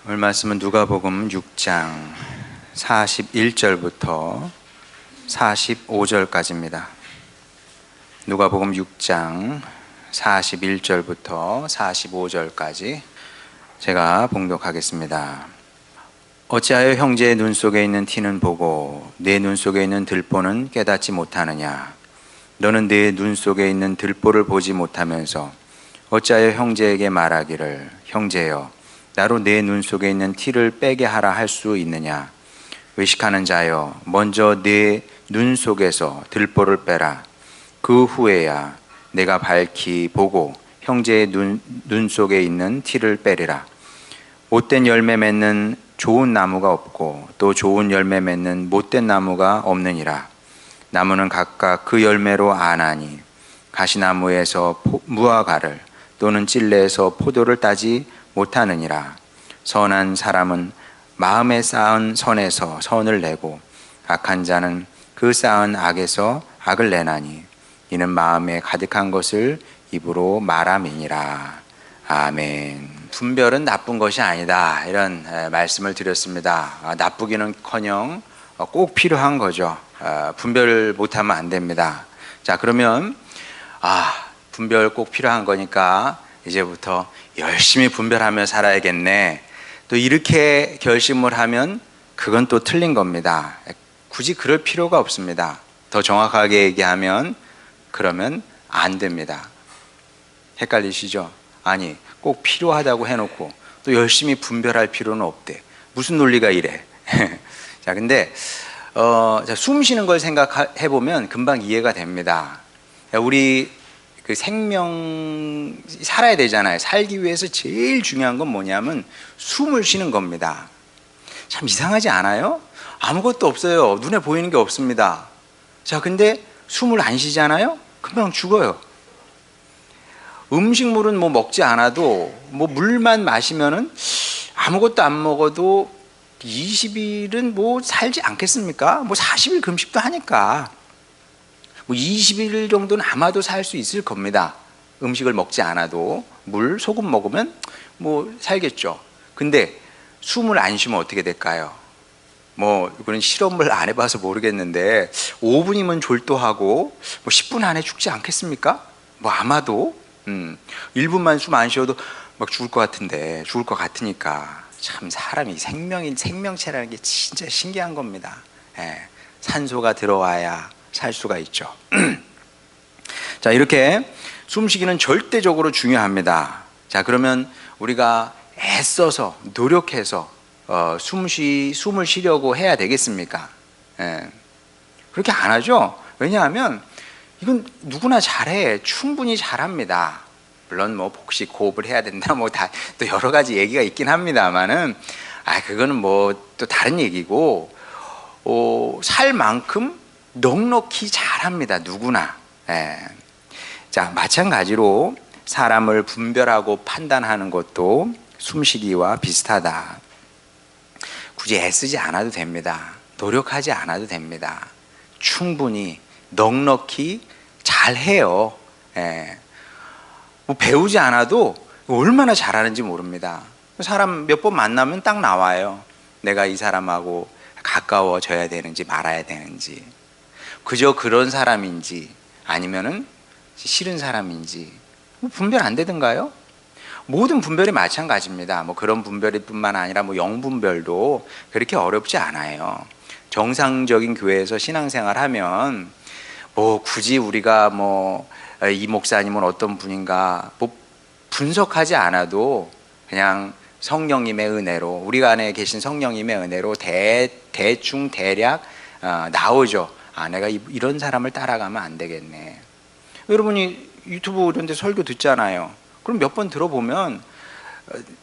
오늘 말씀은 누가복음 6장 41절부터 45절까지입니다. 누가복음 6장 41절부터 45절까지 제가 봉독하겠습니다. 어찌하여 형제의 눈 속에 있는 티는 보고 내 눈 속에 있는 들보는 깨닫지 못하느냐? 너는 내 눈 속에 있는 들보를 보지 못하면서 어찌하여 형제에게 말하기를 형제여 나로 내 눈 속에 있는 티를 빼게 하라 할 수 있느냐? 외식하는 자여 먼저 내 눈 속에서 들보를 빼라. 그 후에야 내가 밝히 보고 형제의 눈 속에 있는 티를 빼리라. 못된 열매 맺는 좋은 나무가 없고 또 좋은 열매 맺는 못된 나무가 없느니라. 나무는 각각 그 열매로 아나니 가시나무에서 무화과를 또는 찔레에서 포도를 따지 못하느니라. 선한 사람은 마음에 쌓은 선에서 선을 내고 악한 자는 그 쌓은 악에서 악을 내나니 이는 마음에 가득한 것을 입으로 말함이니라. 아멘. 분별은 나쁜 것이 아니다, 이런 말씀을 드렸습니다. 나쁘기는커녕 꼭 필요한 거죠. 분별 못하면 안 됩니다. 자, 그러면 분별 꼭 필요한 거니까 이제부터 열심히 분별하며 살아야겠네, 또 이렇게 결심을 하면 그건 또 틀린 겁니다. 굳이 그럴 필요가 없습니다. 더 정확하게 얘기하면 그러면 안 됩니다. 헷갈리시죠? 아니, 꼭 필요하다고 해놓고 또 열심히 분별할 필요는 없대. 무슨 논리가 이래? 자, 근데 숨 쉬는 걸 생각해 보면 금방 이해가 됩니다. 우리 그 생명 살아야 되잖아요. 살기 위해서 제일 중요한 건 뭐냐면 숨을 쉬는 겁니다. 참 이상하지 않아요? 아무것도 없어요. 눈에 보이는 게 없습니다. 자, 근데 숨을 안 쉬잖아요? 금방 죽어요. 음식물은 뭐 먹지 않아도 뭐 물만 마시면은 아무것도 안 먹어도 20일은 뭐 살지 않겠습니까? 뭐 40일 금식도 하니까 뭐 20일 정도는 아마도 살 수 있을 겁니다. 음식을 먹지 않아도 물, 소금 먹으면 뭐 살겠죠. 근데 숨을 안 쉬면 어떻게 될까요? 뭐 이거는 실험을 안 해봐서 모르겠는데 5분이면 졸도하고 뭐 10분 안에 죽지 않겠습니까? 뭐 아마도 1분만 숨 안 쉬어도 막 죽을 것 같은데, 죽을 것 같으니까 참 사람이 생명체라는 게 진짜 신기한 겁니다. 산소가 들어와야 살 수가 있죠. 자, 이렇게 숨쉬기는 절대적으로 중요합니다. 자, 그러면 우리가 애써서 노력해서 숨을 쉬려고 해야 되겠습니까? 그렇게 안 하죠. 왜냐하면 이건 누구나 잘해. 충분히 잘합니다. 물론 뭐 복식 호흡을 해야 된다, 뭐 다 또 여러 가지 얘기가 있긴 합니다만은 그거는 뭐 또 다른 얘기고, 살 만큼 넉넉히 잘합니다. 누구나. 자, 마찬가지로 사람을 분별하고 판단하는 것도 숨쉬기와 비슷하다. 굳이 애쓰지 않아도 됩니다. 노력하지 않아도 됩니다. 충분히 넉넉히 잘해요. 뭐 배우지 않아도 얼마나 잘하는지 모릅니다. 사람 몇 번 만나면 딱 나와요. 내가 이 사람하고 가까워져야 되는지 말아야 되는지, 그저 그런 사람인지 아니면은 싫은 사람인지 분별 안 되던가요? 모든 분별이 마찬가지입니다. 뭐 그런 분별일 뿐만 아니라 뭐 영분별도 그렇게 어렵지 않아요. 정상적인 교회에서 신앙생활 하면 뭐 굳이 우리가 뭐 이 목사님은 어떤 분인가 뭐 분석하지 않아도 그냥 성령님의 은혜로, 우리가 안에 계신 성령님의 은혜로 대충 대략 나오죠. 내가 이런 사람을 따라가면 안 되겠네. 여러분이 유튜브 이런 데 설교 듣잖아요. 그럼 몇 번 들어보면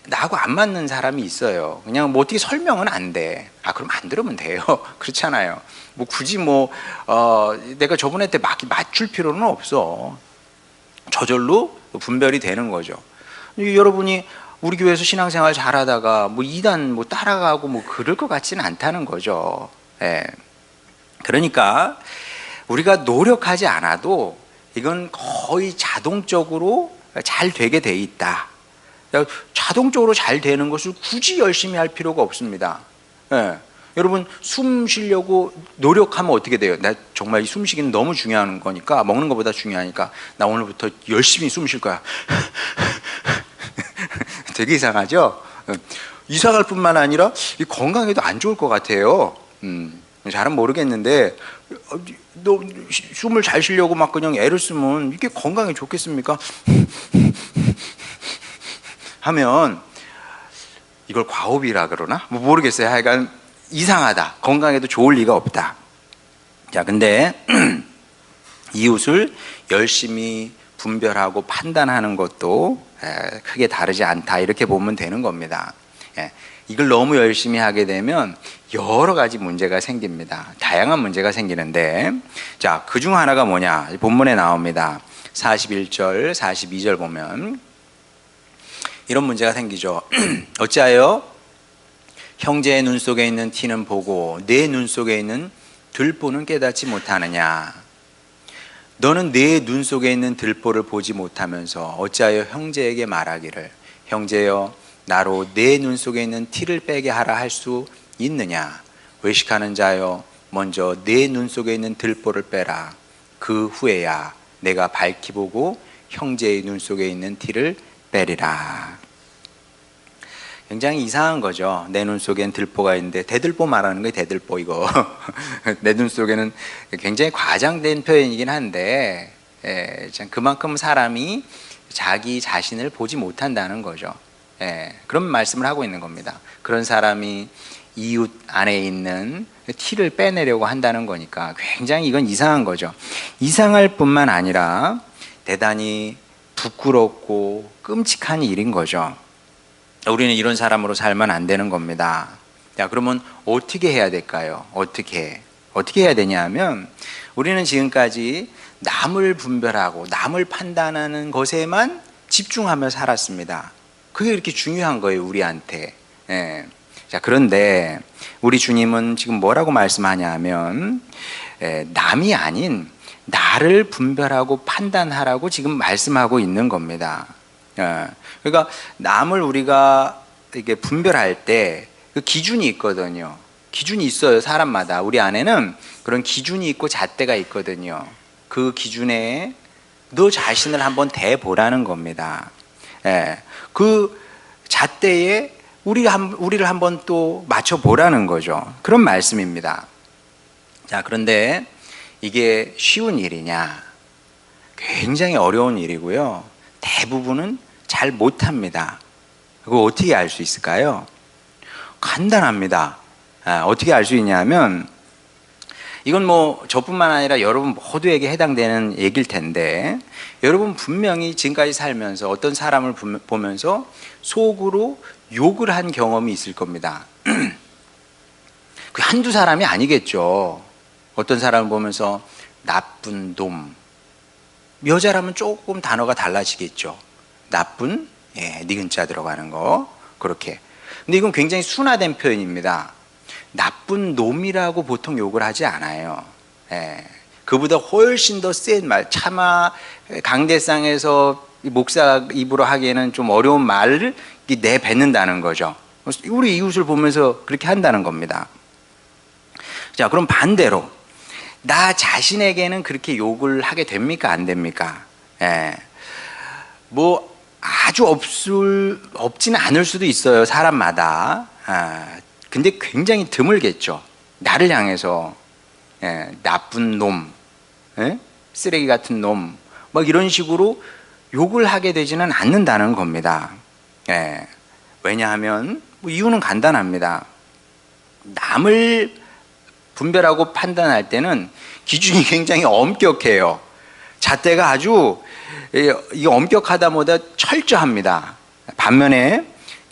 나하고 안 맞는 사람이 있어요. 그냥 뭐 어떻게 설명은 안 돼. 그럼 안 들으면 돼요. 그렇잖아요. 뭐 굳이 내가 저분한테 맞출 필요는 없어. 저절로 분별이 되는 거죠. 여러분이 우리 교회에서 신앙생활 잘하다가 뭐 이단 따라가고 뭐 그럴 것 같지는 않다는 거죠. 그러니까 우리가 노력하지 않아도 이건 거의 자동적으로 잘 되게 돼 있다. 자동적으로 잘 되는 것을 굳이 열심히 할 필요가 없습니다. 예. 여러분 숨 쉬려고 노력하면 어떻게 돼요? 나 정말 이 숨쉬기는 너무 중요한 거니까, 먹는 것보다 중요하니까 나 오늘부터 열심히 숨 쉴 거야. 되게 이상하죠? 이상할 뿐만 아니라 건강에도 안 좋을 것 같아요. 잘은 모르겠는데 너 숨을 잘 쉬려고 막 그냥 애를 쓰면 이게 건강에 좋겠습니까? 하면 이걸 과호흡이라 그러나? 뭐 모르겠어요. 하여간 이상하다. 건강에도 좋을 리가 없다. 자, 근데 이웃을 열심히 분별하고 판단하는 것도 크게 다르지 않다. 이렇게 보면 되는 겁니다. 이걸 너무 열심히 하게 되면 여러 가지 문제가 생깁니다. 다양한 문제가 생기는데, 자, 그 중 하나가 뭐냐? 본문에 나옵니다. 41절, 42절 보면 이런 문제가 생기죠. 어찌하여 형제의 눈 속에 있는 티는 보고 내 눈 속에 있는 들보는 깨닫지 못하느냐? 너는 내 눈 속에 있는 들보를 보지 못하면서 어찌하여 형제에게 말하기를 형제여 나로 내 눈 속에 있는 티를 빼게 하라 할 수 있느냐? 외식하는 자여 먼저 내 눈 속에 있는 들보를 빼라. 그 후에야 내가 밝히 보고 형제의 눈 속에 있는 티를 빼리라. 굉장히 이상한 거죠. 내 눈 속엔 들보가 있는데, 대들보 말하는 거예요. 대들보 이거. 내 눈 속에는 굉장히 과장된 표현이긴 한데, 그만큼 사람이 자기 자신을 보지 못한다는 거죠. 그런 말씀을 하고 있는 겁니다. 그런 사람이 이웃 안에 있는 티를 빼내려고 한다는 거니까 굉장히 이건 이상한 거죠. 이상할 뿐만 아니라 대단히 부끄럽고 끔찍한 일인 거죠. 우리는 이런 사람으로 살면 안 되는 겁니다. 자, 그러면 어떻게 해야 될까요? 어떻게 해야 되냐 하면, 우리는 지금까지 남을 분별하고 남을 판단하는 것에만 집중하며 살았습니다. 그게 이렇게 중요한 거예요, 우리한테. 자, 그런데 우리 주님은 지금 뭐라고 말씀하냐 하면, 남이 아닌 나를 분별하고 판단하라고 지금 말씀하고 있는 겁니다. 그러니까 남을 우리가 이렇게 분별할 때 그 기준이 있거든요. 기준이 있어요, 사람마다. 우리 안에는 그런 기준이 있고 잣대가 있거든요. 그 기준에 너 자신을 한번 대보라는 겁니다. 그 잣대에 우리를 한번 또 맞춰보라는 거죠. 그런 말씀입니다. 자, 그런데 이게 쉬운 일이냐? 굉장히 어려운 일이고요. 대부분은 잘 못합니다. 그거 어떻게 알 수 있을까요? 간단합니다. 어떻게 알 수 있냐면, 이건 뭐 저뿐만 아니라 여러분 모두에게 해당되는 얘기일 텐데, 여러분 분명히 지금까지 살면서 어떤 사람을 보면서 속으로 욕을 한 경험이 있을 겁니다. 그 한두 사람이 아니겠죠. 어떤 사람을 보면서 나쁜 놈, 여자라면 조금 단어가 달라지겠죠. 나쁜, 니은자 들어가는 거, 그렇게. 근데 이건 굉장히 순화된 표현입니다. 나쁜 놈이라고 보통 욕을 하지 않아요. 그보다 훨씬 더 센 말, 차마 강대상에서 목사 입으로 하기에는 좀 어려운 말을 내뱉는다는 거죠. 우리 이웃을 보면서 그렇게 한다는 겁니다. 자, 그럼 반대로 나 자신에게는 그렇게 욕을 하게 됩니까? 안 됩니까? 뭐 아주 없지는 않을 수도 있어요, 사람마다. 근데 굉장히 드물겠죠. 나를 향해서 나쁜 놈, 쓰레기 같은 놈, 막 이런 식으로 욕을 하게 되지는 않는다는 겁니다. 왜냐하면 뭐 이유는 간단합니다. 남을 분별하고 판단할 때는 기준이 굉장히 엄격해요. 잣대가 아주 이 엄격하다 보다 철저합니다. 반면에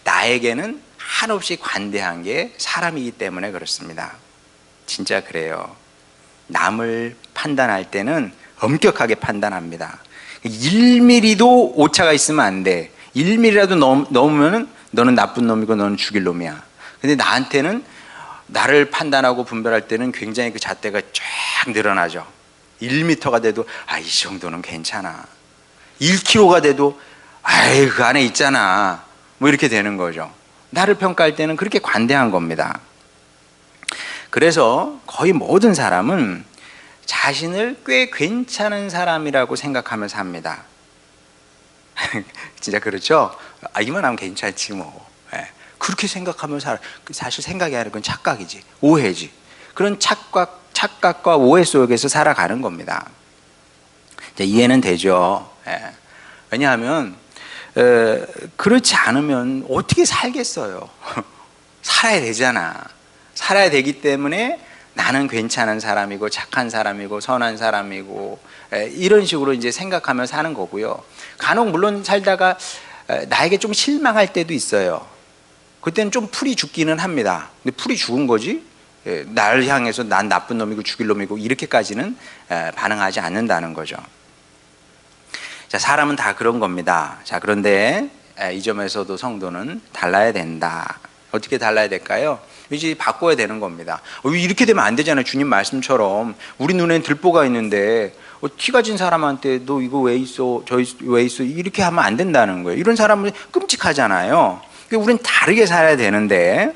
나에게는 한없이 관대한 게 사람이기 때문에 그렇습니다. 진짜 그래요. 남을 판단할 때는 엄격하게 판단합니다. 1mm도 오차가 있으면 안 돼. 1mm라도 넘으면 너는 나쁜 놈이고 너는 죽일 놈이야. 근데 나한테는, 나를 판단하고 분별할 때는 굉장히 그 잣대가 쫙 늘어나죠. 1m가 돼도 이 정도는 괜찮아. 1kg가 돼도 그 안에 있잖아. 뭐 이렇게 되는 거죠. 나를 평가할 때는 그렇게 관대한 겁니다. 그래서 거의 모든 사람은 자신을 꽤 괜찮은 사람이라고 생각하면서 삽니다. 진짜 그렇죠? 이만하면 괜찮지 뭐. 그렇게 생각하면 사실 생각이 아니라 그건 착각이지, 오해지. 그런 착각과 오해 속에서 살아가는 겁니다. 이해는 되죠. 왜냐하면 그렇지 않으면 어떻게 살겠어요? 살아야 되잖아. 살아야 되기 때문에 나는 괜찮은 사람이고 착한 사람이고 선한 사람이고 이런 식으로 이제 생각하며 사는 거고요. 간혹 물론 살다가 나에게 좀 실망할 때도 있어요. 그때는 좀 풀이 죽기는 합니다. 근데 풀이 죽은 거지 나를 향해서 난 나쁜 놈이고 죽일 놈이고 이렇게까지는 반응하지 않는다는 거죠. 자, 사람은 다 그런 겁니다. 자, 그런데 이 점에서도 성도는 달라야 된다. 어떻게 달라야 될까요? 이제 바꿔야 되는 겁니다. 이렇게 되면 안 되잖아요. 주님 말씀처럼 우리 눈엔 들보가 있는데 티가 진 사람한테 너 이거 왜 있어? 저 왜 있어? 이렇게 하면 안 된다는 거예요. 이런 사람은 끔찍하잖아요. 우리는 다르게 살아야 되는데,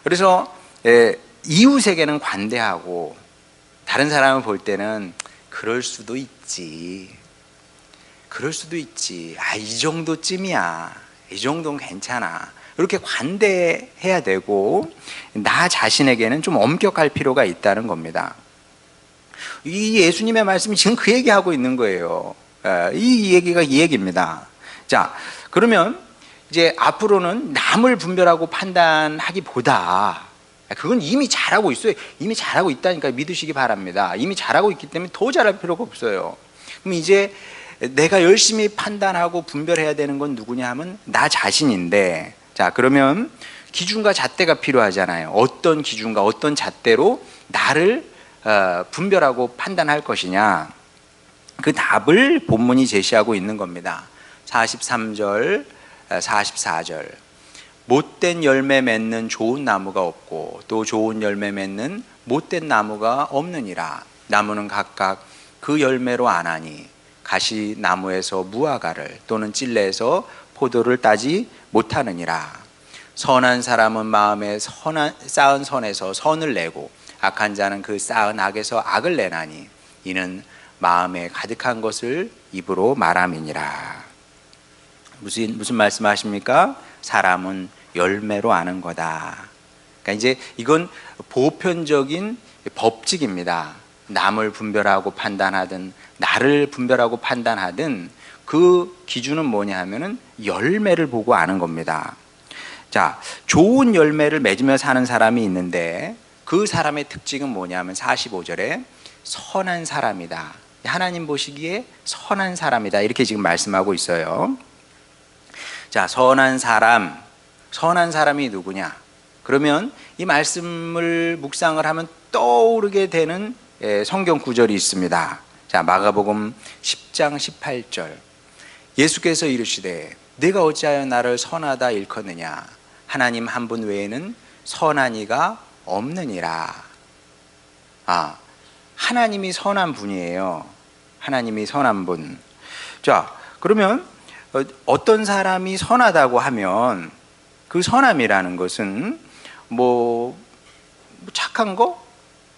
그래서 이웃에게는 관대하고 다른 사람을 볼 때는 그럴 수도 있지. 이 정도쯤이야. 이 정도는 괜찮아. 이렇게 관대해야 되고 나 자신에게는 좀 엄격할 필요가 있다는 겁니다. 이 예수님의 말씀이 지금 그 얘기하고 있는 거예요. 이 얘기가 이 얘기입니다. 자, 그러면 이제 앞으로는 남을 분별하고 판단하기보다 그건 이미 잘하고 있어요. 이미 잘하고 있다니까 믿으시기 바랍니다. 이미 잘하고 있기 때문에 더 잘할 필요가 없어요. 그럼 이제 내가 열심히 판단하고 분별해야 되는 건 누구냐 하면 나 자신인데, 자, 그러면 기준과 잣대가 필요하잖아요. 어떤 기준과 어떤 잣대로 나를 분별하고 판단할 것이냐, 그 답을 본문이 제시하고 있는 겁니다. 43절 44절 못된 열매 맺는 좋은 나무가 없고 또 좋은 열매 맺는 못된 나무가 없느니라. 나무는 각각 그 열매로 아나니 가시 나무에서 무화과를 또는 찔레에서 포도를 따지 못하느니라. 선한 사람은 마음에 쌓은 선에서 선을 내고 악한 자는 그 쌓은 악에서 악을 내나니 이는 마음에 가득한 것을 입으로 말함이니라. 무슨 말씀하십니까? 사람은 열매로 아는 거다. 그러니까 이제 이건 보편적인 법칙입니다. 남을 분별하고 판단하든 나를 분별하고 판단하든 그 기준은 뭐냐 하면은 열매를 보고 아는 겁니다. 자, 좋은 열매를 맺으며 사는 사람이 있는데 그 사람의 특징은 뭐냐 하면 45절에 선한 사람이다. 하나님 보시기에 선한 사람이다. 이렇게 지금 말씀하고 있어요. 자, 선한 사람이 누구냐? 그러면 이 말씀을 묵상을 하면 떠오르게 되는 성경 구절이 있습니다. 자, 마가복음 10장 18절. 예수께서 이르시되 네가 어찌하여 나를 선하다 일컫느냐? 하나님 한 분 외에는 선한 이가 없느니라. 하나님이 선한 분이에요. 하나님이 선한 분. 자, 그러면 어떤 사람이 선하다고 하면 그 선함이라는 것은 뭐 착한 거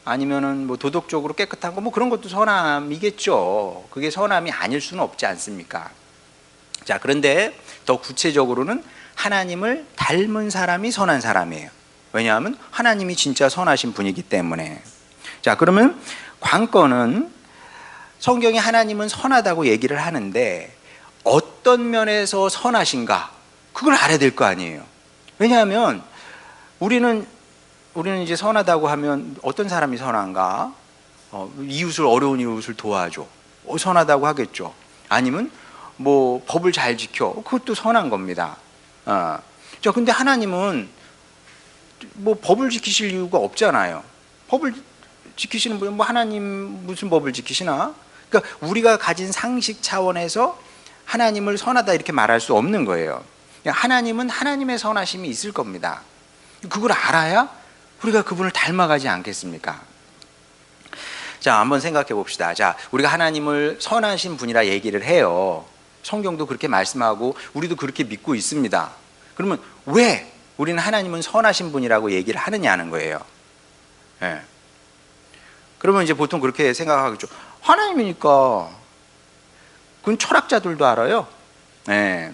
아니면은 뭐 도덕적으로 깨끗한 거 뭐 그런 것도 선함이겠죠. 그게 선함이 아닐 수는 없지 않습니까? 자, 그런데 더 구체적으로는 하나님을 닮은 사람이 선한 사람이에요. 왜냐하면 하나님이 진짜 선하신 분이기 때문에. 자, 그러면 관건은 성경이 하나님은 선하다고 얘기를 하는데 어떤 면에서 선하신가? 그걸 알아야 될 거 아니에요. 왜냐하면 우리는 이제 선하다고 하면 어떤 사람이 선한가? 어려운 이웃을 도와줘. 선하다고 하겠죠. 아니면 뭐 법을 잘 지켜. 그것도 선한 겁니다. 자, 근데 하나님은 뭐 법을 지키실 이유가 없잖아요. 법을 지키시는 분은 뭐 하나님 무슨 법을 지키시나? 그러니까 우리가 가진 상식 차원에서 하나님을 선하다 이렇게 말할 수 없는 거예요. 하나님은 하나님의 선하심이 있을 겁니다. 그걸 알아야 우리가 그분을 닮아가지 않겠습니까? 자, 한번 생각해 봅시다. 자, 우리가 하나님을 선하신 분이라 얘기를 해요. 성경도 그렇게 말씀하고 우리도 그렇게 믿고 있습니다. 그러면 왜 우리는 하나님은 선하신 분이라고 얘기를 하느냐는 거예요. 예. 그러면 이제 보통 그렇게 생각하겠죠. 하나님이니까. 그건 철학자들도 알아요. 예.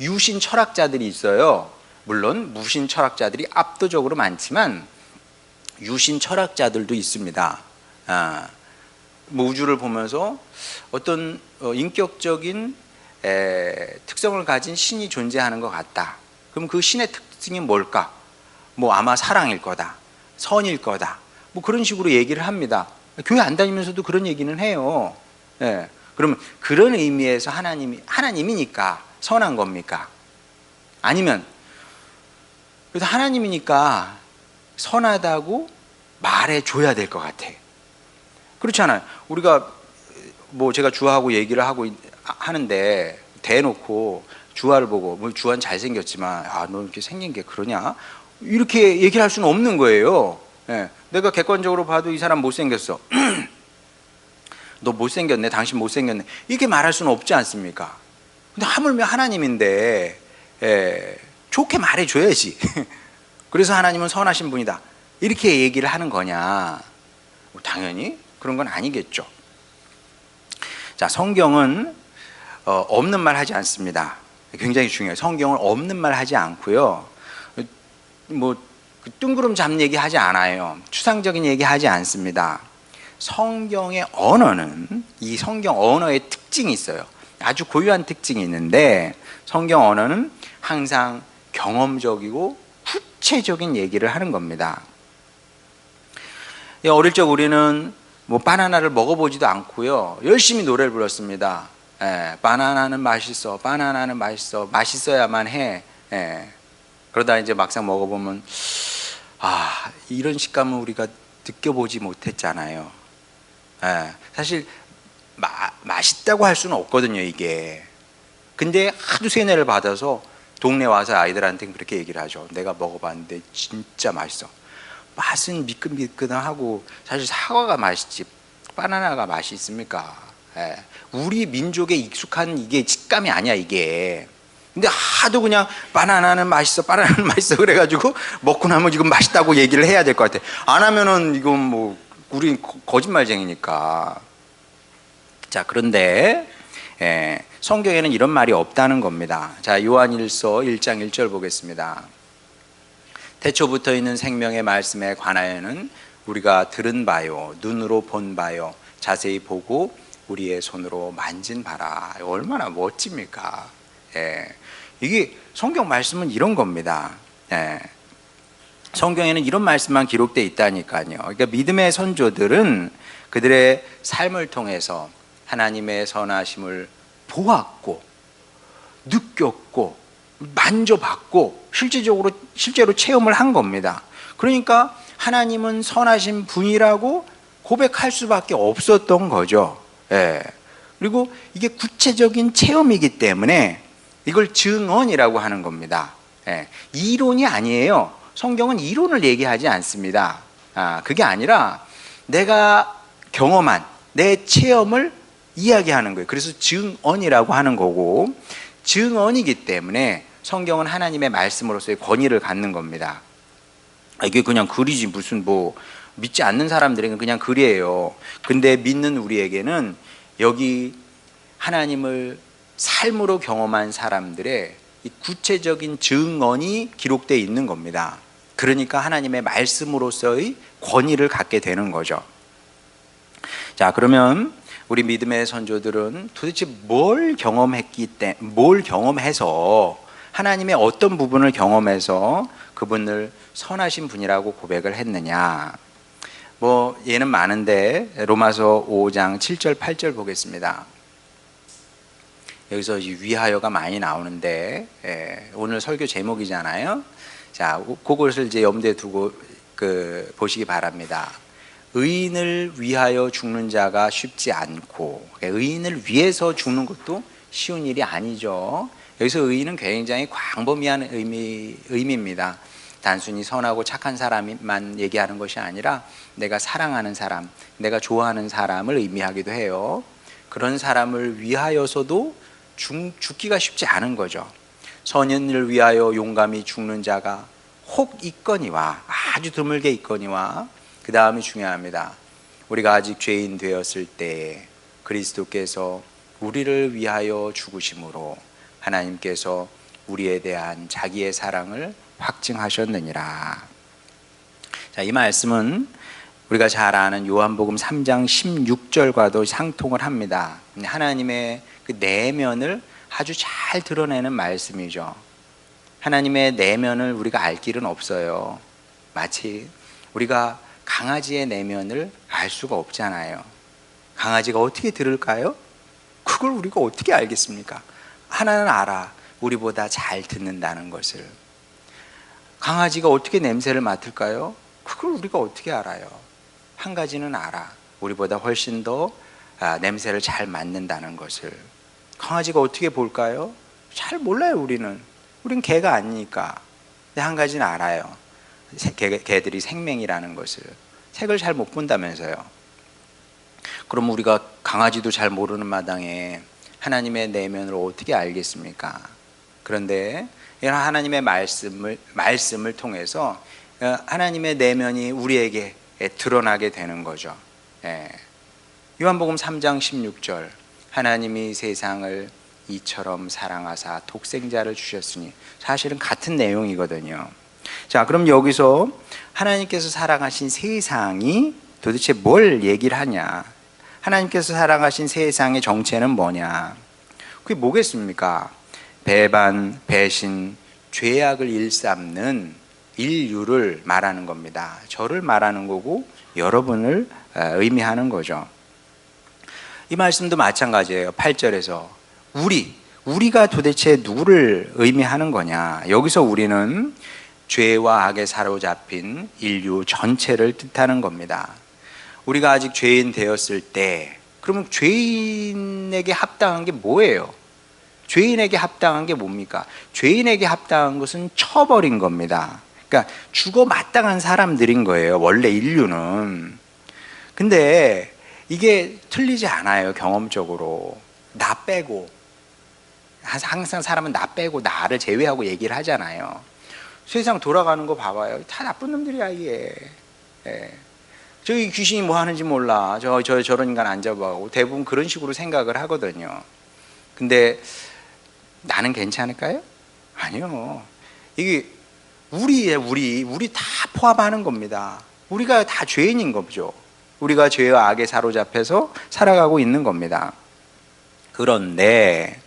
유신 철학자들이 있어요. 물론 무신 철학자들이 압도적으로 많지만 유신 철학자들도 있습니다. 뭐 우주를 보면서 어떤 인격적인 특성을 가진 신이 존재하는 것 같다. 그럼 그 신의 특징이 뭘까? 뭐 아마 사랑일 거다, 선일 거다, 뭐 그런 식으로 얘기를 합니다. 교회 안 다니면서도 그런 얘기는 해요. 예. 그러면 그런 의미에서 하나님이니까 선한 겁니까? 아니면 그래서 하나님이니까 선하다고 말해줘야 될 것 같아. 그렇지 않아요? 우리가 뭐 제가 주하고 얘기를 하는데 대놓고 주하를 보고 뭐 주하는 잘생겼지만 너 이렇게 생긴 게 그러냐? 이렇게 얘기를 할 수는 없는 거예요. 예. 내가 객관적으로 봐도 이 사람 못생겼어. 너 못생겼네, 당신 못생겼네, 이렇게 말할 수는 없지 않습니까? 근데 하물며 하나님인데 좋게 말해줘야지. 그래서 하나님은 선하신 분이다 이렇게 얘기를 하는 거냐? 당연히 그런 건 아니겠죠. 자, 성경은 없는 말 하지 않습니다. 굉장히 중요해요. 성경은 없는 말 하지 않고요, 뭐 뜬구름 잡는 얘기 하지 않아요. 추상적인 얘기 하지 않습니다. 성경의 언어는, 이 성경 언어의 특징이 있어요. 아주 고유한 특징이 있는데, 성경 언어는 항상 경험적이고 구체적인 얘기를 하는 겁니다. 어릴 적 우리는 뭐 바나나를 먹어보지도 않고요, 열심히 노래를 불렀습니다. 바나나는 맛있어, 바나나는 맛있어, 맛있어야만 해. 그러다 이제 막상 먹어보면 이런 식감은 우리가 느껴보지 못했잖아요. 사실 맛있다고 할 수는 없거든요, 이게. 근데 하도 세뇌를 받아서 동네 와서 아이들한테는 그렇게 얘기를 하죠. 내가 먹어봤는데 진짜 맛있어. 맛은 미끈미끈하고, 사실 사과가 맛있지 바나나가 맛이 있습니까? 우리 민족에 익숙한 이게 식감이 아니야, 이게. 근데 하도 그냥 바나나는 맛있어, 바나나는 맛있어 그래가지고 먹고 나면 지금 맛있다고 얘기를 해야 될 것 같아. 안 하면은 이건 뭐 우린 거짓말쟁이니까. 자, 그런데 성경에는 이런 말이 없다는 겁니다. 자, 요한일서 1장 1절 보겠습니다. 태초부터 있는 생명의 말씀에 관하여는 우리가 들은 바요, 눈으로 본 바요, 자세히 보고 우리의 손으로 만진 바라. 얼마나 멋집니까? 이게 성경 말씀은 이런 겁니다. 성경에는 이런 말씀만 기록되어 있다니까요. 그러니까 믿음의 선조들은 그들의 삶을 통해서 하나님의 선하심을 보았고, 느꼈고, 만져봤고, 실제로 체험을 한 겁니다. 그러니까 하나님은 선하신 분이라고 고백할 수밖에 없었던 거죠. 그리고 이게 구체적인 체험이기 때문에 이걸 증언이라고 하는 겁니다. 이론이 아니에요. 성경은 이론을 얘기하지 않습니다. 그게 아니라 내가 경험한 내 체험을 이야기하는 거예요. 그래서 증언이라고 하는 거고, 증언이기 때문에 성경은 하나님의 말씀으로서의 권위를 갖는 겁니다. 이게 그냥 글이지 무슨 뭐 믿지 않는 사람들에게는 그냥 글이에요. 근데 믿는 우리에게는 여기 하나님을 삶으로 경험한 사람들의 이 구체적인 증언이 기록되어 있는 겁니다. 그러니까 하나님의 말씀으로서의 권위를 갖게 되는 거죠. 자, 그러면 우리 믿음의 선조들은 도대체 뭘 경험해서, 하나님의 어떤 부분을 경험해서 그분을 선하신 분이라고 고백을 했느냐? 뭐 얘는 많은데 로마서 5장 7절 8절 보겠습니다. 여기서 위하여가 많이 나오는데 오늘 설교 제목이잖아요. 자, 그것을 이제 염두에 두고 보시기 바랍니다. 의인을 위하여 죽는 자가 쉽지 않고, 의인을 위해서 죽는 것도 쉬운 일이 아니죠. 여기서 의인은 굉장히 광범위한 의미입니다. 단순히 선하고 착한 사람만 얘기하는 것이 아니라 내가 사랑하는 사람, 내가 좋아하는 사람을 의미하기도 해요. 그런 사람을 위하여서도 죽기가 쉽지 않은 거죠. 선인을 위하여 용감히 죽는 자가 혹 있거니와, 아주 드물게 있거니와, 그 다음이 중요합니다. 우리가 아직 죄인 되었을 때 그리스도께서 우리를 위하여 죽으심으로 하나님께서 우리에 대한 자기의 사랑을 확증하셨느니라. 자, 이 말씀은 우리가 잘 아는 요한복음 3장 16절과도 상통을 합니다. 하나님의 그 내면을 아주 잘 드러내는 말씀이죠. 하나님의 내면을 우리가 알 길은 없어요. 마치 우리가 강아지의 내면을 알 수가 없잖아요. 강아지가 어떻게 들을까요? 그걸 우리가 어떻게 알겠습니까? 하나는 알아. 우리보다 잘 듣는다는 것을. 강아지가 어떻게 냄새를 맡을까요? 그걸 우리가 어떻게 알아요? 한 가지는 알아. 우리보다 훨씬 더 냄새를 잘 맡는다는 것을. 강아지가 어떻게 볼까요? 잘 몰라요. 우리는 개가 아니니까. 근데 한 가지는 알아요. 개들이 생명이라는 것을. 색을 잘 못 본다면서요. 그럼 우리가 강아지도 잘 모르는 마당에 하나님의 내면을 어떻게 알겠습니까? 그런데 이런 하나님의 말씀을 통해서 하나님의 내면이 우리에게 드러나게 되는 거죠. 요한복음 3장 16절, 하나님이 세상을 이처럼 사랑하사 독생자를 주셨으니, 사실은 같은 내용이거든요. 자, 그럼 여기서 하나님께서 사랑하신 세상이 도대체 뭘 얘기를 하냐? 하나님께서 사랑하신 세상의 정체는 뭐냐? 그게 뭐겠습니까? 배반, 배신, 죄악을 일삼는 인류를 말하는 겁니다. 저를 말하는 거고 여러분을 의미하는 거죠. 이 말씀도 마찬가지예요. 8절에서 우리가 도대체 누구를 의미하는 거냐? 여기서 우리는 죄와 악에 사로잡힌 인류 전체를 뜻하는 겁니다. 우리가 아직 죄인 되었을 때, 그러면 죄인에게 합당한 게 뭐예요? 죄인에게 합당한 게 뭡니까? 죄인에게 합당한 것은 쳐버린 겁니다. 그러니까 죽어 마땅한 사람들인 거예요, 원래 인류는. 근데 이게 틀리지 않아요, 경험적으로. 나 빼고. 항상 사람은 나 빼고 나를 제외하고 얘기를 하잖아요. 세상 돌아가는 거 봐봐요. 다 나쁜 놈들이야, 이게. 저기 귀신이 뭐 하는지 몰라. 저런 인간 안 잡아가고. 대부분 그런 식으로 생각을 하거든요. 근데 나는 괜찮을까요? 아니요. 이게 우리 다 포함하는 겁니다. 우리가 다 죄인인 거죠. 우리가 죄와 악에 사로잡혀서 살아가고 있는 겁니다. 그런데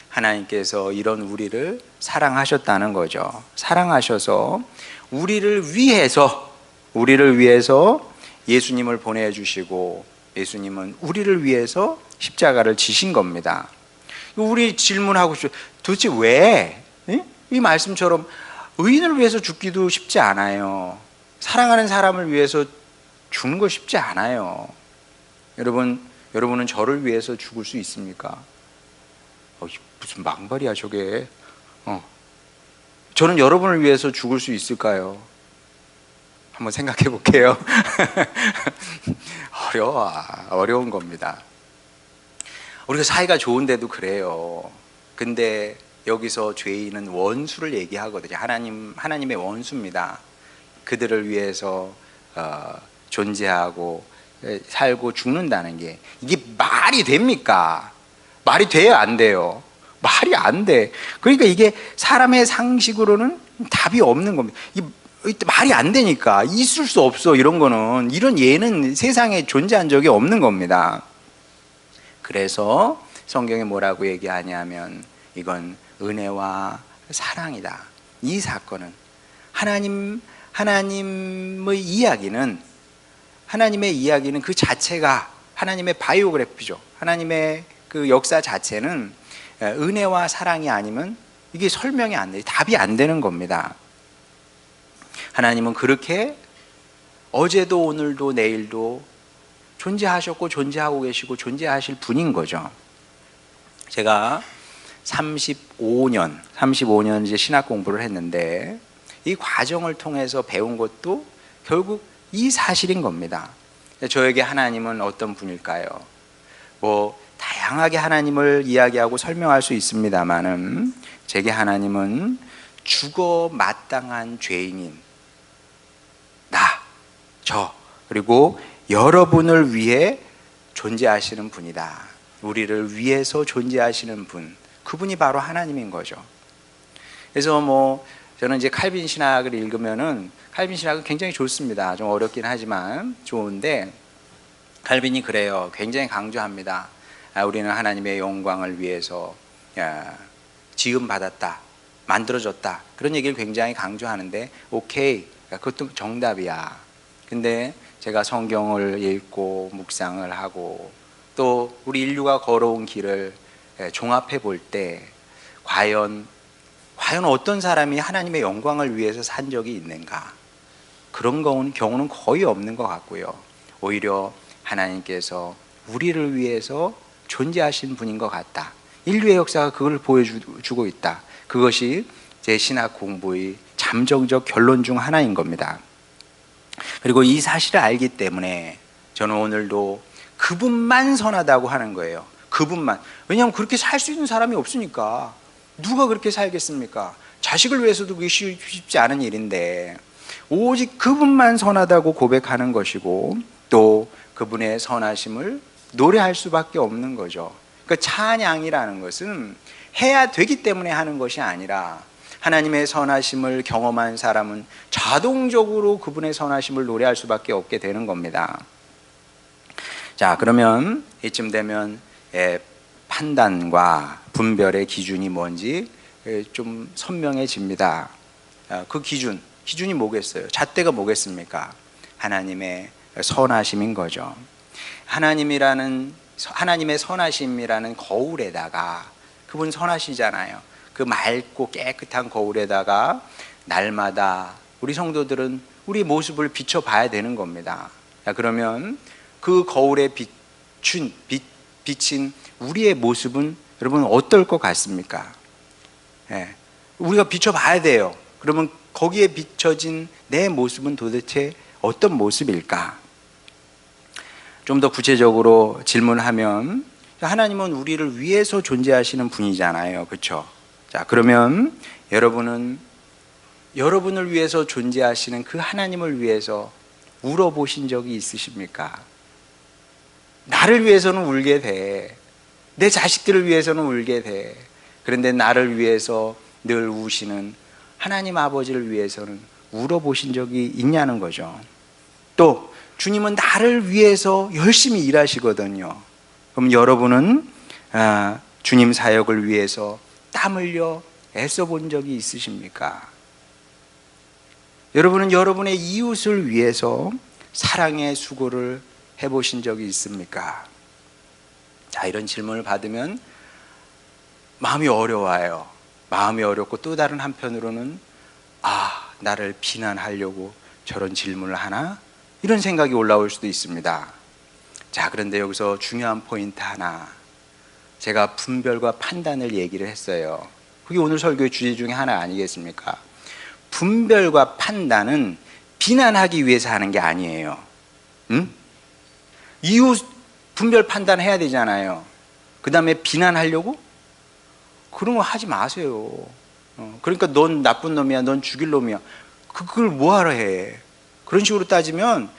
하나님께서 이런 우리를 사랑하셨다는 거죠. 사랑하셔서 우리를 위해서 예수님을 보내주시고, 예수님은 우리를 위해서 십자가를 지신 겁니다. 우리 질문하고 싶죠. 도대체 왜? 이 말씀처럼 의인을 위해서 죽기도 쉽지 않아요. 사랑하는 사람을 위해서 죽는 거 쉽지 않아요. 여러분은 저를 위해서 죽을 수 있습니까? 무슨 망발이야 저게. 저는 여러분을 위해서 죽을 수 있을까요? 한번 생각해 볼게요. 어려운 겁니다. 우리가 사이가 좋은데도 그래요. 근데 여기서 죄인은 원수를 얘기하거든요. 하나님의 원수입니다. 그들을 위해서 존재하고 살고 죽는다는 게, 이게 말이 됩니까? 말이 돼요, 안 돼요? 말이 안 돼. 그러니까 이게 사람의 상식으로는 답이 없는 겁니다. 말이 안 되니까, 있을 수 없어, 이런 거는. 이런 예는 세상에 존재한 적이 없는 겁니다. 그래서 성경에 뭐라고 얘기하냐면, 이건 은혜와 사랑이다. 이 사건은 하나님의 이야기는 그 자체가 하나님의 바이오그래피죠. 하나님의 그 역사 자체는 은혜와 사랑이 아니면 이게 설명이 안 돼요. 답이 안 되는 겁니다. 하나님은 그렇게 어제도 오늘도 내일도 존재하셨고 존재하고 계시고 존재하실 분인 거죠. 제가 35년 이제 신학 공부를 했는데, 이 과정을 통해서 배운 것도 결국 이 사실인 겁니다. 저에게 하나님은 어떤 분일까요? 다양하게 하나님을 이야기하고 설명할 수 있습니다만은 제게 하나님은 죽어 마땅한 죄인인 그리고 여러분을 위해 존재하시는 분이다. 우리를 위해서 존재하시는 분, 그분이 바로 하나님인 거죠. 그래서 저는 이제 칼빈 신학을 읽으면은, 칼빈 신학은 굉장히 좋습니다. 좀 어렵긴 하지만 좋은데, 칼빈이 그래요. 굉장히 강조합니다. 우리는 하나님의 영광을 위해서 지음받았다, 만들어졌다, 그런 얘기를 굉장히 강조하는데, 오케이, 그것도 정답이야. 근데 제가 성경을 읽고 묵상을 하고 또 우리 인류가 걸어온 길을 종합해 볼 때 과연 어떤 사람이 하나님의 영광을 위해서 산 적이 있는가? 그런 경우는 거의 없는 것 같고요. 오히려 하나님께서 우리를 위해서 존재하신 분인 것 같다. 인류의 역사가 그걸 보여주고 있다. 그것이 제 신학 공부의 잠정적 결론 중 하나인 겁니다. 그리고 이 사실을 알기 때문에 저는 오늘도 그분만 선하다고 하는 거예요. 그분만. 왜냐하면 그렇게 살 수 있는 사람이 없으니까. 누가 그렇게 살겠습니까? 자식을 위해서도 그게 쉽지 않은 일인데 오직 그분만 선하다고 고백하는 것이고 또 그분의 선하심을 노래할 수밖에 없는 거죠. 그러니까 찬양이라는 것은 해야 되기 때문에 하는 것이 아니라 하나님의 선하심을 경험한 사람은 자동적으로 그분의 선하심을 노래할 수밖에 없게 되는 겁니다. 자, 그러면 이쯤 되면 판단과 분별의 기준이 뭔지 좀 선명해집니다. 그 기준이 뭐겠어요? 잣대가 뭐겠습니까? 하나님의 선하심인 거죠. 하나님의 선하심이라는 거울에다가, 그분 선하시잖아요. 그 맑고 깨끗한 거울에다가 날마다 우리 성도들은 우리 모습을 비춰봐야 되는 겁니다. 그러면 그 거울에 비친 우리의 모습은 여러분 어떨 것 같습니까? 우리가 비춰봐야 돼요. 그러면 거기에 비춰진 내 모습은 도대체 어떤 모습일까? 좀 더 구체적으로 질문하면, 하나님은 우리를 위해서 존재하시는 분이잖아요. 그렇죠? 자, 그러면 여러분은 여러분을 위해서 존재하시는 그 하나님을 위해서 울어보신 적이 있으십니까? 나를 위해서는 울게 돼. 내 자식들을 위해서는 울게 돼. 그런데 나를 위해서 늘 우시는 하나님 아버지를 위해서는 울어보신 적이 있냐는 거죠. 또 주님은 나를 위해서 열심히 일하시거든요. 그럼 여러분은 주님 사역을 위해서 땀 흘려 애써 본 적이 있으십니까? 여러분은 여러분의 이웃을 위해서 사랑의 수고를 해보신 적이 있습니까? 자, 이런 질문을 받으면 마음이 어려워요. 마음이 어렵고 또 다른 한편으로는 나를 비난하려고 저런 질문을 하나? 이런 생각이 올라올 수도 있습니다. 자, 그런데 여기서 중요한 포인트 하나, 제가 분별과 판단을 얘기를 했어요. 그게 오늘 설교의 주제 중에 하나 아니겠습니까? 분별과 판단은 비난하기 위해서 하는 게 아니에요. 이웃 분별 판단해야 되잖아요. 그 다음에 비난하려고? 그런 거 하지 마세요. 그러니까 넌 나쁜 놈이야, 넌 죽일 놈이야, 그걸 뭐하러 해? 그런 식으로 따지면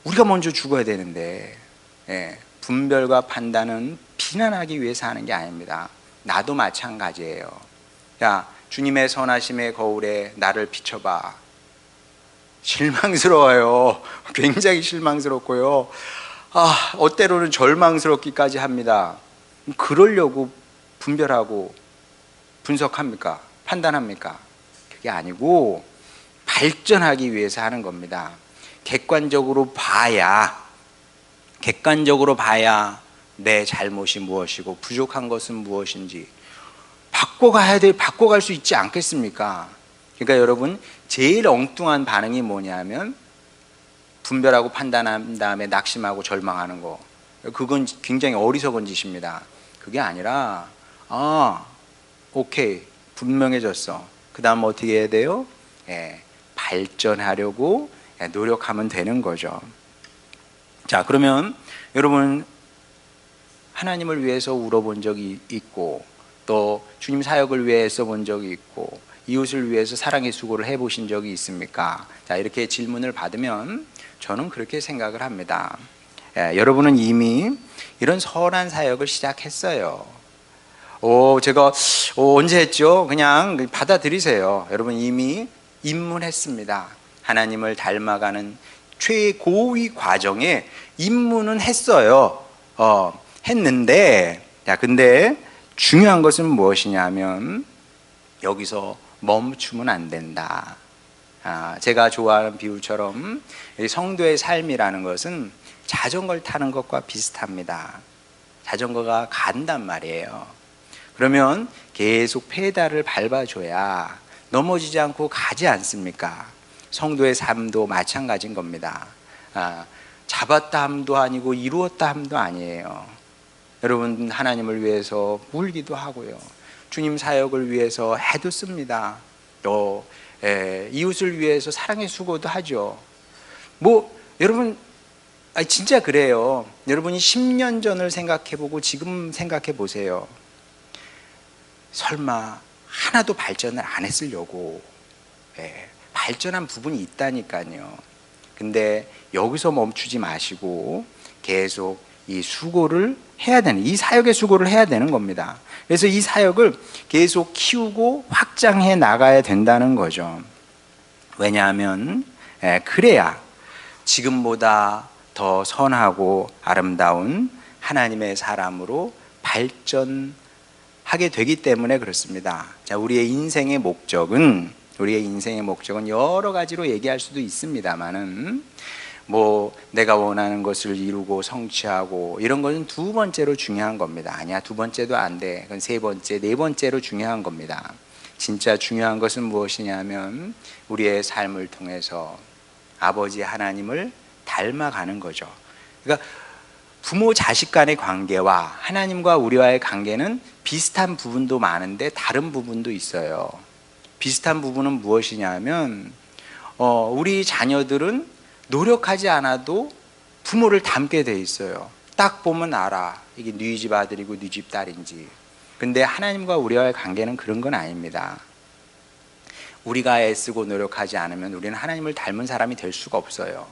우리가 먼저 죽어야 되는데, 분별과 판단은 비난하기 위해서 하는 게 아닙니다. 나도 마찬가지예요. 야, 주님의 선하심의 거울에 나를 비춰봐. 실망스러워요. 굉장히 실망스럽고요. 때로는 절망스럽기까지 합니다. 그러려고 분별하고 분석합니까? 판단합니까? 그게 아니고 발전하기 위해서 하는 겁니다. 객관적으로 봐야 내 잘못이 무엇이고 부족한 것은 무엇인지 바꿔갈 수 있지 않겠습니까? 그러니까 여러분, 제일 엉뚱한 반응이 뭐냐면 분별하고 판단한 다음에 낙심하고 절망하는 거. 그건 굉장히 어리석은 짓입니다. 그게 아니라 오케이, 분명해졌어. 그 다음 어떻게 해야 돼요? 발전하려고 노력하면 되는 거죠. 자, 그러면 여러분, 하나님을 위해서 울어본 적이 있고 또 주님 사역을 위해 애써본 적이 있고 이웃을 위해서 사랑의 수고를 해보신 적이 있습니까? 자, 이렇게 질문을 받으면 저는 그렇게 생각을 합니다. 여러분은 이미 이런 선한 사역을 시작했어요. 제가 언제 했죠? 그냥 받아들이세요. 여러분 이미 입문했습니다. 하나님을 닮아가는 최고위 과정에 입문은 했어요. 했는데, 근데 중요한 것은 무엇이냐면 여기서 멈추면 안 된다. 제가 좋아하는 비유처럼 성도의 삶이라는 것은 자전거를 타는 것과 비슷합니다. 자전거가 간단 말이에요. 그러면 계속 페달을 밟아줘야 넘어지지 않고 가지 않습니까? 성도의 삶도 마찬가지인 겁니다. 잡았다 함도 아니고 이루었다 함도 아니에요. 여러분 하나님을 위해서 울기도 하고요. 주님 사역을 위해서 해도 씁니다. 또 이웃을 위해서 사랑의 수고도 하죠. 여러분 진짜 그래요. 여러분이 10년 전을 생각해보고 지금 생각해보세요. 설마 하나도 발전을 안 했으려고 발전한 부분이 있다니까요. 근데 여기서 멈추지 마시고 계속 이 수고를 해야 되는, 이 사역의 수고를 해야 되는 겁니다. 그래서 이 사역을 계속 키우고 확장해 나가야 된다는 거죠. 왜냐하면 그래야 지금보다 더 선하고 아름다운 하나님의 사람으로 발전하게 되기 때문에 그렇습니다. 자, 우리의 인생의 목적은 여러 가지로 얘기할 수도 있습니다만은 내가 원하는 것을 이루고 성취하고 이런 것은 두 번째로 중요한 겁니다. 아니야, 두 번째도 안 돼. 그건 세 번째, 네 번째로 중요한 겁니다. 진짜 중요한 것은 무엇이냐면 우리의 삶을 통해서 아버지 하나님을 닮아가는 거죠. 그러니까 부모 자식 간의 관계와 하나님과 우리와의 관계는 비슷한 부분도 많은데 다른 부분도 있어요. 비슷한 부분은 무엇이냐면 우리 자녀들은 노력하지 않아도 부모를 닮게 돼 있어요. 딱 보면 알아. 이게 네 집 아들이고 네 집 딸인지. 근데 하나님과 우리와의 관계는 그런 건 아닙니다. 우리가 애쓰고 노력하지 않으면 우리는 하나님을 닮은 사람이 될 수가 없어요.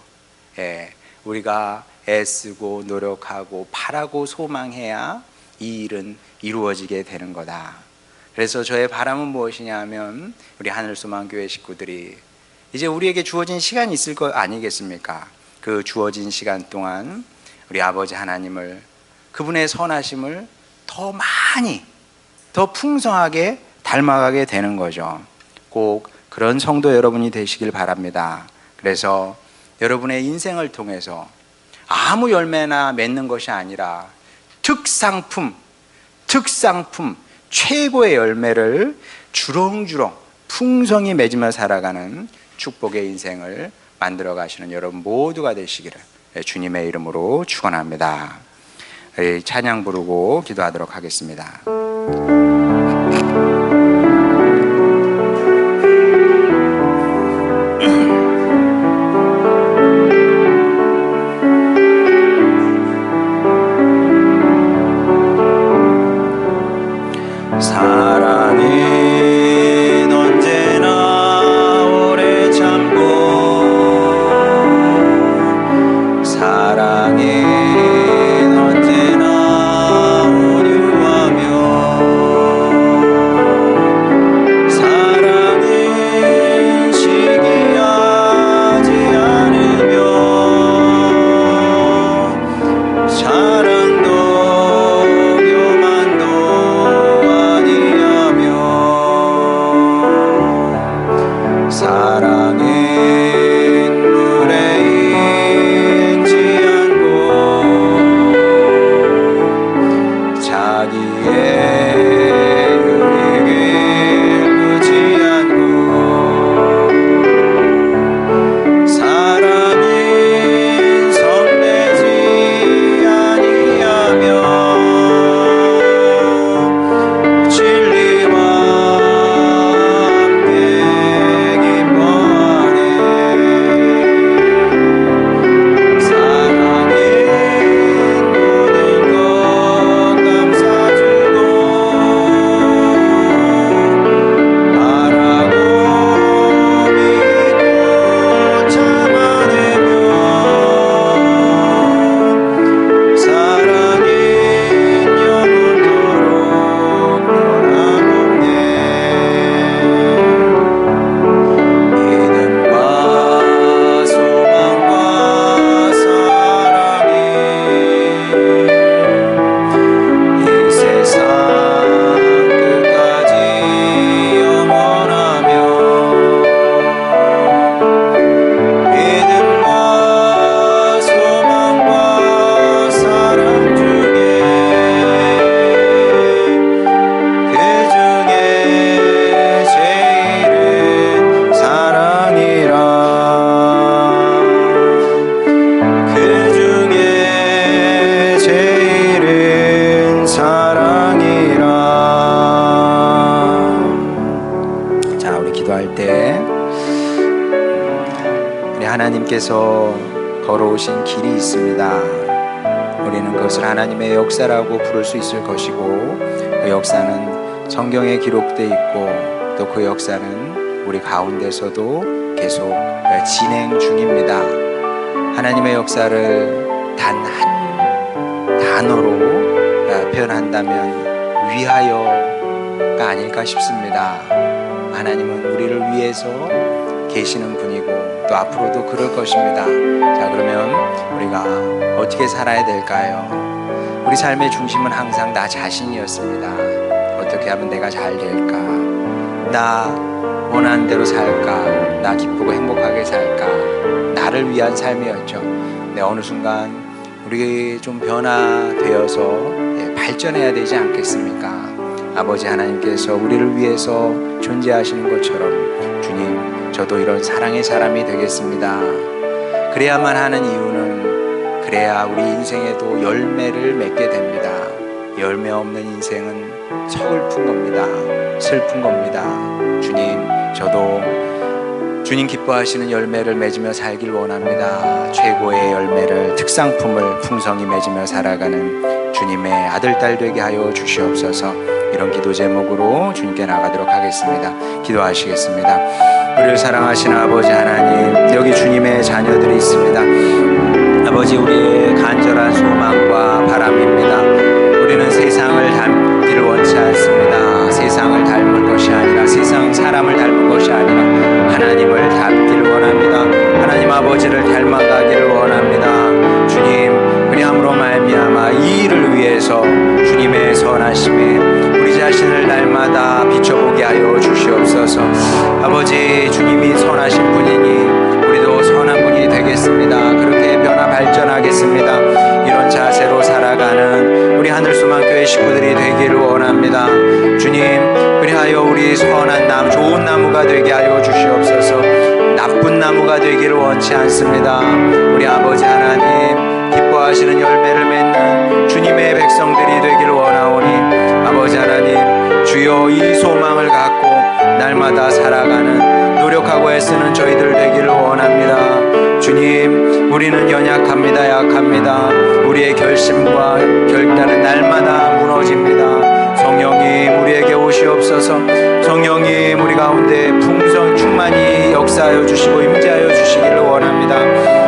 우리가 애쓰고 노력하고 바라고 소망해야 이 일은 이루어지게 되는 거다. 그래서 저의 바람은 무엇이냐면 우리 하늘소망교회 식구들이 이제 우리에게 주어진 시간이 있을 것 아니겠습니까? 그 주어진 시간 동안 우리 아버지 하나님을, 그분의 선하심을 더 많이, 더 풍성하게 닮아가게 되는 거죠. 꼭 그런 성도 여러분이 되시길 바랍니다. 그래서 여러분의 인생을 통해서 아무 열매나 맺는 것이 아니라 특상품, 최고의 열매를 주렁주렁 풍성히 맺으며 살아가는 축복의 인생을 만들어 가시는 여러분 모두가 되시기를 주님의 이름으로 축원합니다. 찬양 부르고 기도하도록 하겠습니다. 사랑은 언제나 오래 참고 사랑은 언제나 온유하며 하나님께서 걸어오신 길이 있습니다. 우리는 그것을 하나님의 역사라고 부를 수 있을 것이고, 그 역사는 성경에 기록되어 있고 또 그 역사는 우리 가운데서도 계속 진행 중입니다. 하나님의 역사를 단 한 단어로 표현한다면 위하여가 아닐까 싶습니다. 하나님은 우리를 위해서 계시는 분이고 또 앞으로도 그럴 것입니다. 자, 그러면 우리가 어떻게 살아야 될까요? 우리 삶의 중심은 항상 나 자신이었습니다. 어떻게 하면 내가 잘 될까? 나 원하는 대로 살까? 나 기쁘고 행복하게 살까? 나를 위한 삶이었죠. 근데 어느 순간 우리 좀 변화되어서 발전해야 되지 않겠습니까? 아버지 하나님께서 우리를 위해서 존재하시는 것처럼, 주님, 저도 이런 사랑의 사람이 되겠습니다. 그래야만 하는 이유는, 그래야 우리 인생에도 열매를 맺게 됩니다. 열매 없는 인생은 서글픈 겁니다. 슬픈 겁니다. 주님, 저도 주님 기뻐하시는 열매를 맺으며 살길 원합니다. 최고의 열매를, 특상품을 풍성히 맺으며 살아가는 주님의 아들, 딸 되게 하여 주시옵소서. 이런 기도 제목으로 주님께 나가도록 하겠습니다. 기도하시겠습니다. 우리를 사랑하시는 아버지 하나님, 여기 주님의 자녀들이 있습니다. 아버지, 우리의 간절한 소망과 바람입니다. 우리는 세상을 닮기를 원치 않습니다. 세상을 닮을 것이 아니라, 세상 사람을 닮을 것이 아니라 하나님을 닮기를 원합니다. 하나님 아버지를 닮아가기를 원합니다. 주님, 그리함으로 말미암아 이 일을 위해서 주님의 선하심에 우리 자신을 날마다 비춰보게 하여 주시옵소서. 아버지, 주님이 선하신 분이니 우리도 선한 분이 되겠습니다. 그렇게 변화 발전하겠습니다. 이런 자세로 살아가는 우리 하늘소망교회 식구들이 되기를 원합니다. 주님, 그리하여 우리 선한 나무, 좋은 나무가 되게 하여 주시옵소서. 나쁜 나무가 되기를 원치 않습니다. 우리 아버지 하나님, 기뻐하시는 열매를 맺는 주님의 백성들이 되기를 원하오니, 아버지 하나님, 주여 이 소망을 갖고 날마다 살아가는, 노력하고 애쓰는 저희들 되기를 원합니다. 주님, 우리는 연약합니다. 약합니다. 우리의 결심과 결단은 날마다 무너집니다. 성령님, 우리에게 오시옵소서. 성령님, 우리 가운데 풍성 충만히 역사하여 주시고 임재하여 주시기를 원합니다.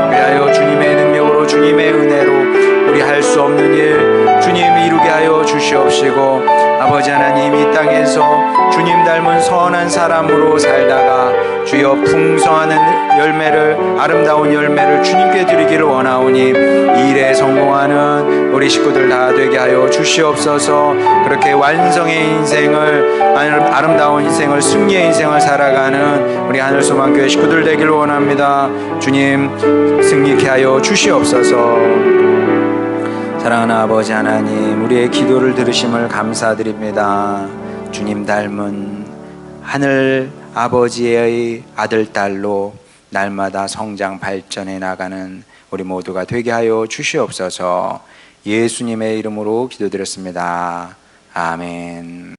그리하여 주님의 능력으로, 주님의 은혜로 우리 할 수 없는 일 주님 이루게 하여 주시옵시고, 아버지 하나님, 이 땅에서 주님 닮은 선한 사람으로 살다가 주여 풍성한 열매를, 아름다운 열매를 주님께 드리기를 원하오니 이 일에 성공하는 우리 식구들 다 되게 하여 주시옵소서. 그렇게 완성의 인생을, 아름다운 인생을, 승리의 인생을 살아가는 우리 하늘소망교회 식구들 되기를 원합니다. 주님, 승리케 하여 주시옵소서. 사랑하는 아버지 하나님, 우리의 기도를 들으심을 감사드립니다. 주님 닮은 하늘 아버지의 아들, 딸로 날마다 성장 발전해 나가는 우리 모두가 되게 하여 주시옵소서. 예수님의 이름으로 기도드렸습니다. 아멘.